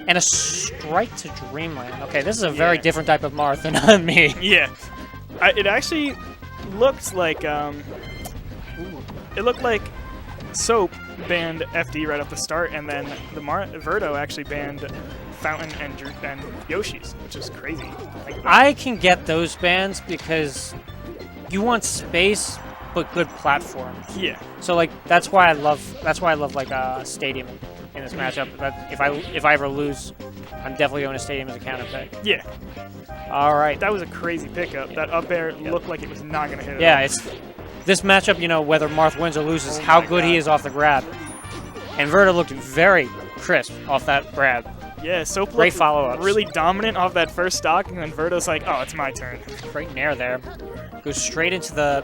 And a strike to Dreamland. Okay, this is a very different type of Marth than me. Yeah. It actually looked like Soap banned FD right off the start, and then the Verdo actually banned Fountain and Yoshi's, which is crazy. Like, I can get those bans because you want space but good platforms. yeah. So like that's why I love like Stadium in this matchup. That if I ever lose, I'm definitely going to Stadium as a counter pick. Yeah. All right. That was a crazy pickup. That up air looked like it was not going to hit it. Yeah, it's this matchup, you know, whether Marth wins or loses, how good he is off the grab. And Verdo looked very crisp off that grab. Yeah, Soap Great looked follow-ups. really dominant off that first stock, and then Verdo's like, oh, it's my turn. Great nair there. Goes straight into the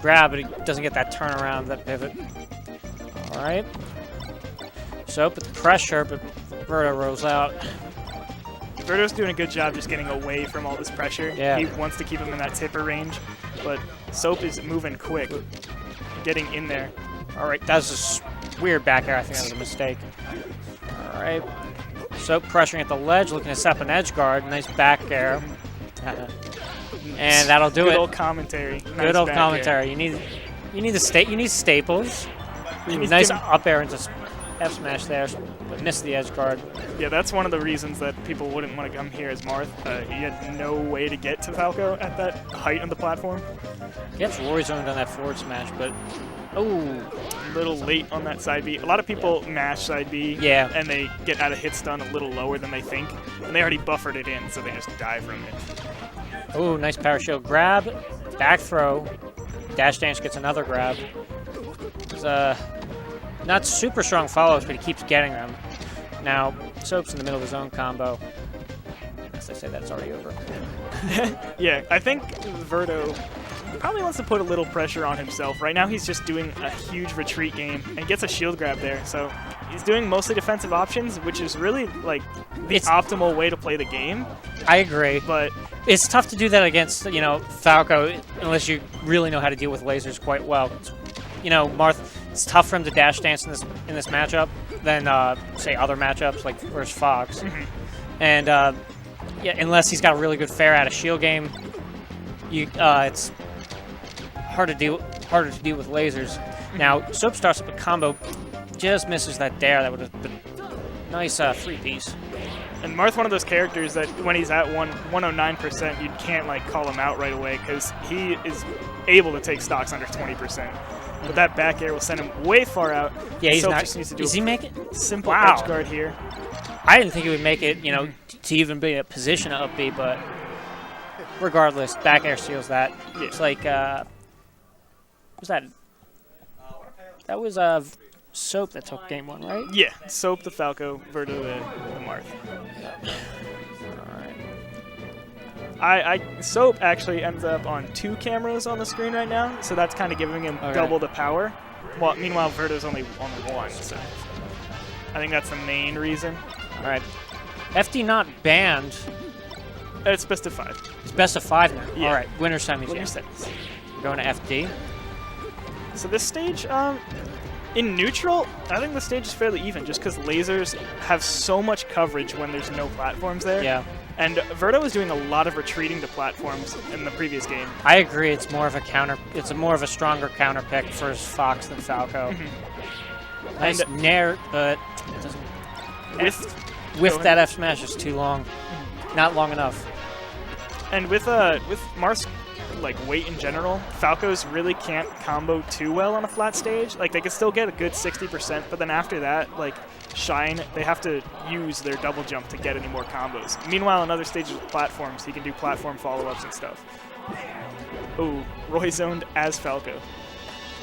grab, but he doesn't get that turnaround, that pivot. All right. Soap with the pressure, but Verdo rolls out. Verdo's doing a good job just getting away from all this pressure. Yeah. He wants to keep him in that tipper range, but Soap is moving quick, getting in there. All right, that was a weird back air. I think that was a mistake. All right. Soap pressuring at the ledge, looking to set up an edge guard. Nice back air. And that'll do it. Good old commentary. Good Nice old back commentary. air. You need staples. He's Nice gonna- up air into F smash there, but missed the edge guard. Yeah, that's one of the reasons that people wouldn't want to come here as Marth. He had no way to get to Falco at that height on the platform. He gets Roy zoned on that forward smash, but oh, A little late on that side B. A lot of people mash side B, Yeah. and they get out of hit stun a little lower than they think, and they already buffered it in, so they just die from it. oh, nice power shield grab, back throw, dash dance gets another grab. It's not super strong follows, but he keeps getting them. Now Soap's in the middle of his own combo. As I say, that's already over. Yeah, I think Verdo probably wants to put a little pressure on himself. Right now he's just doing a huge retreat game and gets a shield grab there. So he's doing mostly defensive options, which is really like the optimal way to play the game. I agree. But It's tough to do that against, you know, Falco unless you really know how to deal with lasers quite well. You know, Marth, it's tough for him to dash dance in this matchup than say other matchups like versus Fox. And yeah, unless he's got a really good fair out of shield game, it's harder to deal with lasers. Now Soap starts up a combo, just misses that dare. That would have been nice 3-piece. And Marth, one of those characters that when he's at 109%, you can't like call him out right away because he is able to take stocks under 20%. But that back air will send him way far out. Yeah, he's Soap not. just needs to do Does he make it? simple Wow. edge guard here. I didn't think he would make it, you know, to even be in a position to up B, but regardless, back air seals that. Yeah. It's like, what was that? That was Soap that took game one, right? Yeah, Soap the Falco, Verdo the Marth. Soap actually ends up on 2 cameras on the screen right now, so that's kind of giving him double the power. Well, meanwhile, Verdo's only on 1, so I think that's the main reason. All right. FD not banned. It's best of 5. It's best of 5 now. Yeah. All right, winner semis. Winner Yeah. semis. We're going to FD. So this stage, in neutral, I think the stage is fairly even, just because lasers have so much coverage when there's no platforms there. Yeah. And Verdo was doing a lot of retreating to platforms in the previous game. I agree. It's more of a counter. It's more of a stronger counter pick for Fox than Falco. Nice And nair, but it doesn't. With that F smash is too long. Not long enough. And with Marth's like weight in general, Falcos really can't combo too well on a flat stage. Like they can still get a good 60%, but then after that, like Shine, they have to use their double jump to get any more combos. Meanwhile, on other stages with platforms, he can do platform follow-ups and stuff. Ooh, Roy zoned as Falco.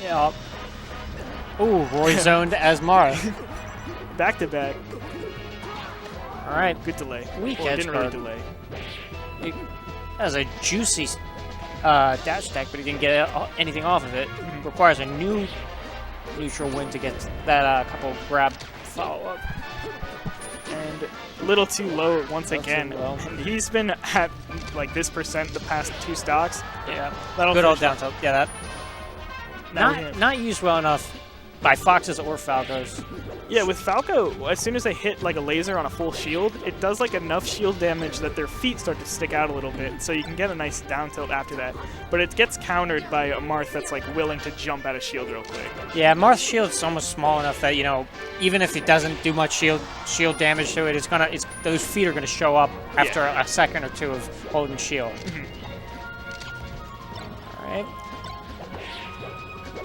Yeah. Ooh, Roy zoned as Mara. Back to back. All right. Good delay. Weak Well, it edge didn't really guard. delay. That was a juicy dash attack, but he didn't get anything off of it. Requires a new neutral win to get that couple grab follow-up. And a little too low once Little again. too low. And he's been at like this percent the past 2 stocks. Yeah. That'll Good old finish down tilt. Yeah, that. Now we're Not used well enough by Fox's or Falco's. Yeah, with Falco, as soon as they hit like a laser on a full shield, it does like enough shield damage that their feet start to stick out a little bit, so you can get a nice down tilt after that. But it gets countered by a Marth that's like willing to jump out of shield real quick. Yeah, Marth's shield's almost small enough that, you know, even if it doesn't do much shield damage to it, those feet are gonna show up after a second or two of holding shield. All right.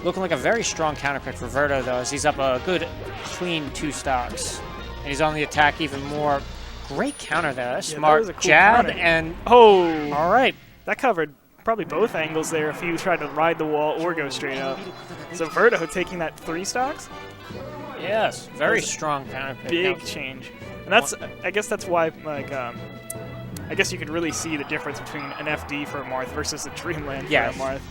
Looking like a very strong counter pick for Verdo, though, as he's up a good, clean 2 stocks. And he's on the attack even more. Great counter there. Smart that was a cool jab counter. and... Oh! All right. That covered probably both angles there if you tried to ride the wall or go straight up. So Verdo taking that 3 stocks? Yes, very strong counter pick. Big change. And that's, I guess that's why, like, I guess you could really see the difference between an FD for a Marth versus a Dreamland for a Marth.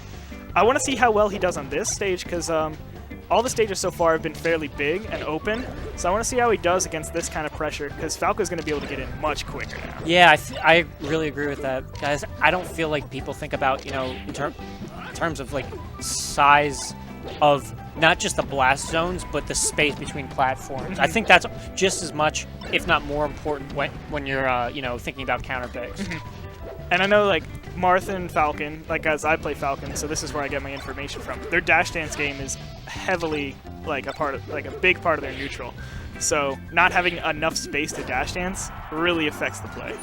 I want to see how well he does on this stage, because all the stages so far have been fairly big and open. So I want to see how he does against this kind of pressure, because Falco's going to be able to get in much quicker now. Yeah, I really agree with that, guys. I don't feel like people think about, you know, in terms of, like, size of not just the blast zones, but the space between platforms. I think that's just as much, if not more important, when you're, you know, thinking about counter picks. And I know, like, Marth and Falcon, like, guys, I play Falcon, so this is where I get my information from. Their dash dance game is heavily, like, a big part of their neutral. So not having enough space to dash dance really affects the play.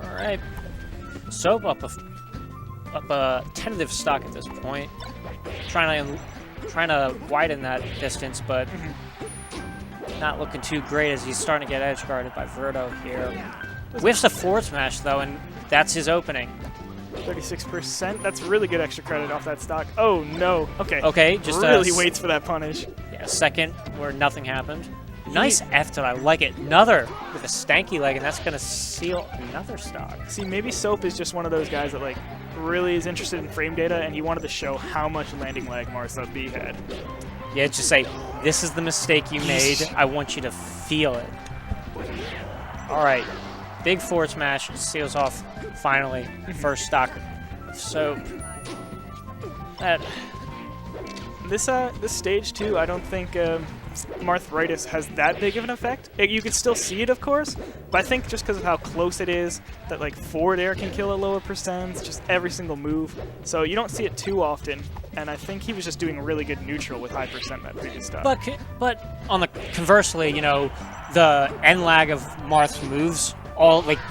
All right. Soap up a tentative stock at this point, trying to widen that distance, but not looking too great as he's starting to get edge guarded by Verdo here. Whiffs a forward smash, though, and that's his opening. 36%. That's really good extra credit off that stock. Oh, no. Okay. Okay, just really waits for that punish. Yeah, a second where nothing happened. Nice F tilt. I like it. Another with a stanky leg, and that's going to seal another stock. See, maybe Soap is just one of those guys that, like, really is interested in frame data, and he wanted to show how much landing lag Marth B had. Yeah, just say, this is the mistake you made. I want you to feel it. All right. Big forward smash seals off, finally, first stock of Soap. This stage, too, I don't think Marthritis has that big of an effect. You can still see it, of course, but I think just because of how close it is, that like forward air can kill a lower percent, just every single move. So you don't see it too often, and I think he was just doing really good neutral with high percent that previous stuff. But on the conversely, you know, the end lag of Marth's moves,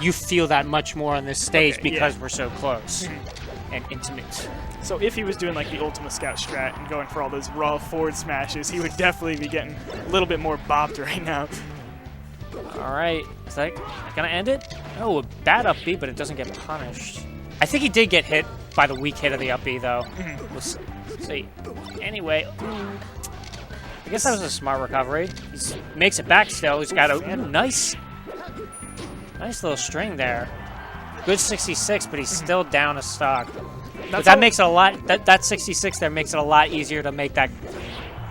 you feel that much more on this stage because we're so close and intimate. So if he was doing like the Ultima Scout strat and going for all those raw forward smashes, he would definitely be getting a little bit more bopped right now. All right, is that gonna end it? Oh, a bad up B, but it doesn't get punished. I think he did get hit by the weak hit of the up B, though. We'll see. Anyway, I guess that was a smart recovery. He makes it back still. He's got a nice little string there. Good 66, but he's still down a stock. But that makes it a lot. That 66 there makes it a lot easier to make that,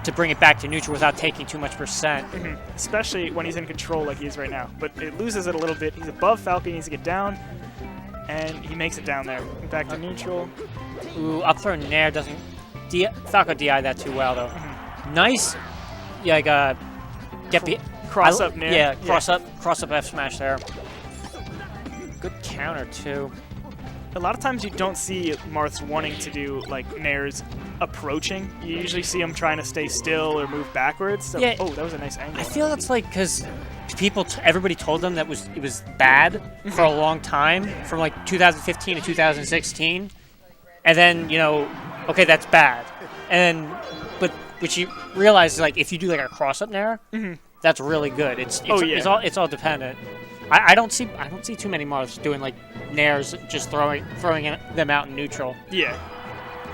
to bring it back to neutral without taking too much percent. Especially when he's in control like he is right now. But it loses it a little bit. He's above Falco, he needs to get down, and he makes it down there. Back to neutral. Ooh, up throw nair doesn't. Falco DI that too well though. Nice. Yeah, get cross up nair. Yeah, cross up F smash there. Good counter too. A lot of times you don't see Marths wanting to do like nairs approaching. You usually see him trying to stay still or move backwards. So, yeah. Oh, that was a nice angle. I feel that's like because everybody told them that it was bad for a long time, from like 2015 to 2016, and then okay, that's bad, and but what you realize is like if you do like a cross up nair, that's really good. It's all dependent. I don't see too many Marths doing like nairs, just throwing them out in neutral. Yeah,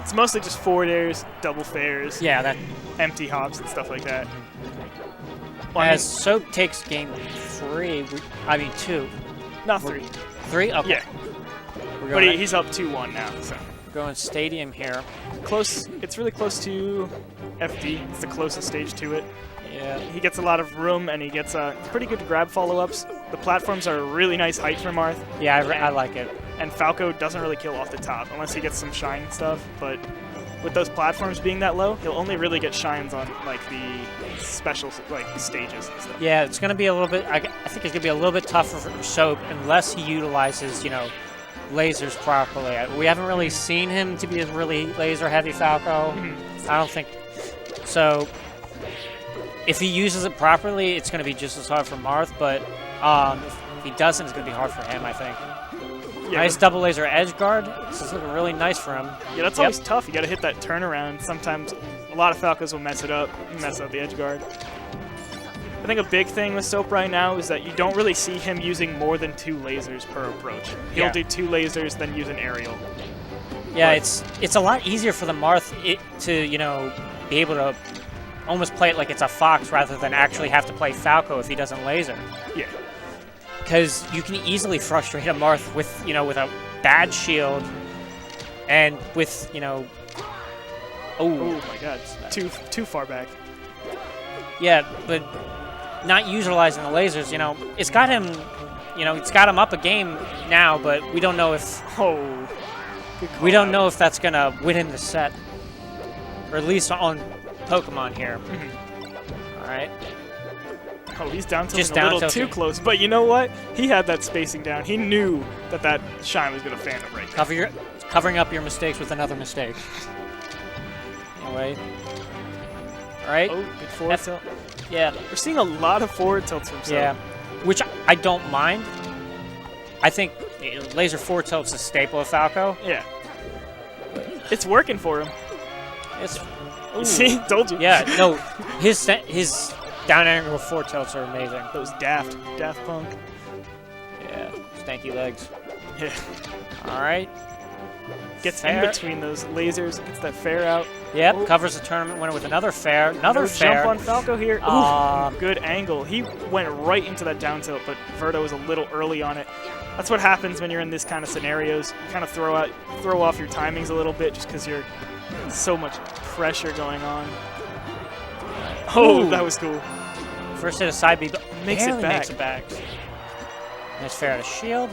it's mostly just forward airs, double fairs, empty hops and stuff like that. Well, as Soap takes game 3, I mean 2. Not 3. 3? Okay. Yeah. But he's up 2-1 now, so. Going Stadium here. Close. It's really close to FD. It's the closest stage to it. Yeah. He gets a lot of room, and he gets pretty good grab follow-ups. The platforms are a really nice height for Marth. Yeah, I like it. And Falco doesn't really kill off the top, unless he gets some shine stuff, but with those platforms being that low, he'll only really get shines on like the special like stages and stuff. Yeah, it's going to be a little bit. I think it's going to be a little bit tougher for Soap unless he utilizes, you know, lasers properly. We haven't really seen him to be a really laser-heavy Falco. I don't think so. If he uses it properly, it's going to be just as hard for Marth, but if he doesn't, it's going to be hard for him, I think. Yeah, nice double laser edge guard. This is looking really nice for him. Yeah, that's always tough. You got to hit that turnaround. Sometimes a lot of Falcos will mess it up, mess up the edge guard. I think a big thing with Soap right now is that you don't really see him using more than 2 lasers per approach. He'll do 2 lasers, then use an aerial. Yeah, it's a lot easier for the Marth to, you know, be able to almost play it like it's a Fox rather than actually have to play Falco if he doesn't laser. Yeah. Because you can easily frustrate a Marth with, you know, with a bad shield and with, you know... Oh my god, too far back. Yeah, but not utilizing the lasers, you know, it's got him, you know, it's got him up a game now, but we don't know if... we don't know if that's going to win him the set. Or at least on Pokemon here. All right. Oh, he's down tilting a little too close, but you know what? He had that spacing down. He knew that that shine was going to fan him right there. Covering up your mistakes with another mistake. Anyway. All right. Oh, good forward tilt. Yeah. We're seeing a lot of forward tilts from Soap. Yeah, which I don't mind. I think laser forward tilt's a staple of Falco. Yeah. It's working for him. Ooh. See? Told you. Yeah, no, his down angle forward tilts are amazing. Those Daft Punk. Yeah, stanky legs. Yeah. All right. Gets in between those lasers, gets that fair out. Yep, covers the tournament winner with another fair. Another fair. Jump on Falco here. Ooh, good angle. He went right into that down tilt, but Verdo was a little early on it. That's what happens when you're in this kind of scenarios. You kind of throw off your timings a little bit just because you're so much pressure going on. Oh, that was cool. First hit a side B, but makes it back. Nice fair out of shield.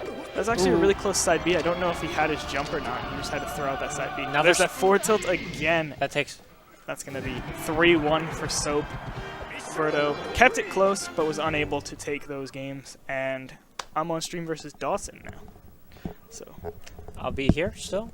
That was actually a really close side B. I don't know if he had his jump or not. He just had to throw out that side B. Now there's that forward tilt again. That's going to be 3-1 for Soap. Verdo kept it close, but was unable to take those games. And I'm on stream versus Dawson now. So I'll be here still.